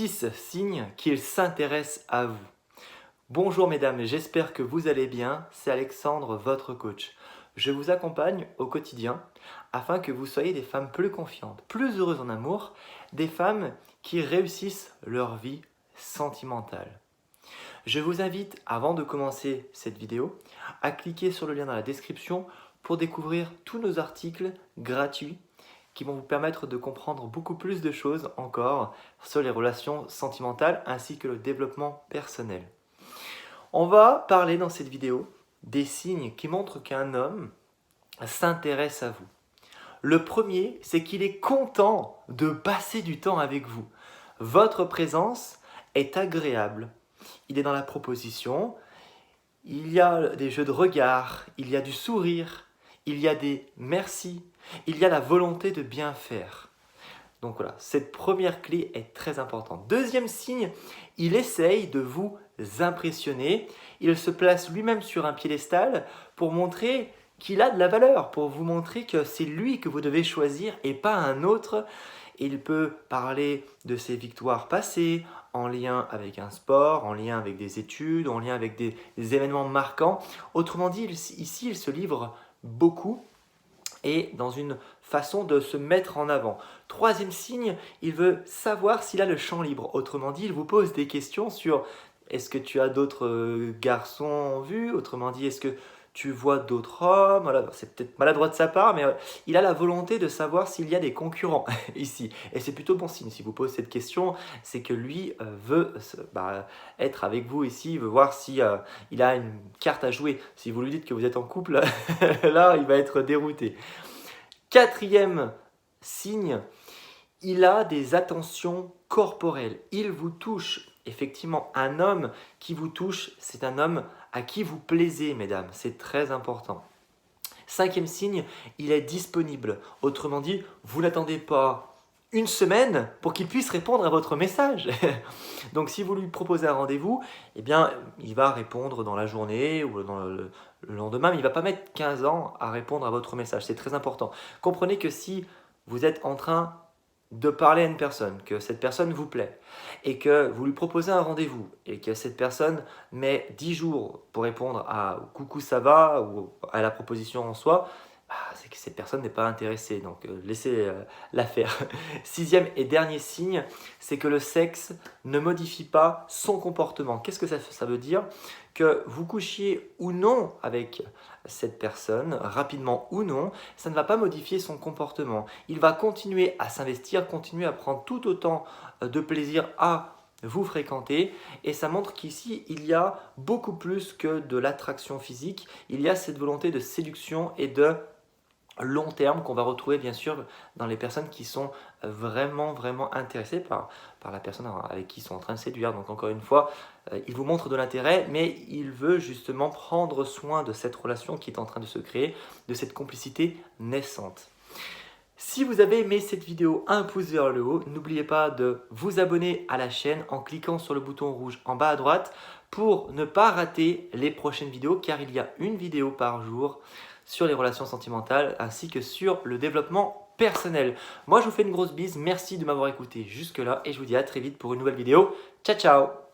6 signes qu'il s'intéresse à vous. Bonjour mesdames, j'espère que vous allez bien, c'est Alexandre, votre coach. Je vous accompagne au quotidien afin que vous soyez des femmes plus confiantes, plus heureuses en amour, des femmes qui réussissent leur vie sentimentale. Je vous invite, avant de commencer cette vidéo, à cliquer sur le lien dans la description pour découvrir tous nos articles gratuits qui vont vous permettre de comprendre beaucoup plus de choses encore sur les relations sentimentales ainsi que le développement personnel. On va parler dans cette vidéo des signes qui montrent qu'un homme s'intéresse à vous. Le premier, c'est qu'il est content de passer du temps avec vous. Votre présence est agréable. Il est dans la proposition, il y a des jeux de regard, il y a du sourire, il y a des merci, il y a la volonté de bien faire. Donc voilà, cette première clé est très importante. Deuxième signe, il essaye de vous impressionner. Il se place lui-même sur un piédestal pour montrer qu'il a de la valeur, pour vous montrer que c'est lui que vous devez choisir et pas un autre. Il peut parler de ses victoires passées, en lien avec un sport, en lien avec des études, en lien avec des événements marquants. Autrement dit, ici, il se livre beaucoup et dans une façon de se mettre en avant. Troisième signe, il veut savoir s'il a le champ libre. Autrement dit, il vous pose des questions sur est-ce que tu as d'autres garçons en vue? Autrement dit, est-ce que tu vois d'autres hommes? Voilà, c'est peut-être maladroit de sa part, mais il a la volonté de savoir s'il y a des concurrents ici. Et c'est plutôt bon signe. Si vous posez cette question, c'est que lui veut être avec vous ici, il veut voir si il a une carte à jouer. Si vous lui dites que vous êtes en couple, là, il va être dérouté. Quatrième signe, il a des attentions corporelles. Il vous touche. Effectivement, un homme qui vous touche, c'est un homme à qui vous plaisez, mesdames. C'est très important. Cinquième signe, il est disponible. Autrement dit, vous n'attendez pas une semaine pour qu'il puisse répondre à votre message. Donc si vous lui proposez un rendez-vous, eh bien, il va répondre dans la journée ou dans le lendemain, mais il ne va pas mettre 15 ans à répondre à votre message. C'est très important. Comprenez que si vous êtes en train de parler à une personne, que cette personne vous plaît et que vous lui proposez un rendez-vous et que cette personne met 10 jours pour répondre à « coucou ça va » ou à la proposition en soi, c'est que cette personne n'est pas intéressée, donc laissez-la faire. Sixième et dernier signe, c'est que le sexe ne modifie pas son comportement. Qu'est-ce que ça veut dire? Que vous couchiez ou non avec cette personne, rapidement ou non, ça ne va pas modifier son comportement. Il va continuer à s'investir, continuer à prendre tout autant de plaisir à vous fréquenter et ça montre qu'ici il y a beaucoup plus que de l'attraction physique, il y a cette volonté de séduction et de long terme qu'on va retrouver bien sûr dans les personnes qui sont vraiment intéressées par la personne avec qui ils sont en train de séduire. Donc encore une fois, il vous montre de l'intérêt, mais il veut justement prendre soin de cette relation qui est en train de se créer, de cette complicité naissante. Si vous avez aimé cette vidéo, un pouce vers le haut, n'oubliez pas de vous abonner à la chaîne en cliquant sur le bouton rouge en bas à droite pour ne pas rater les prochaines vidéos car il y a une vidéo par jour sur les relations sentimentales ainsi que sur le développement personnel. Moi je vous fais une grosse bise, merci de m'avoir écouté jusque là et je vous dis à très vite pour une nouvelle vidéo. Ciao ciao!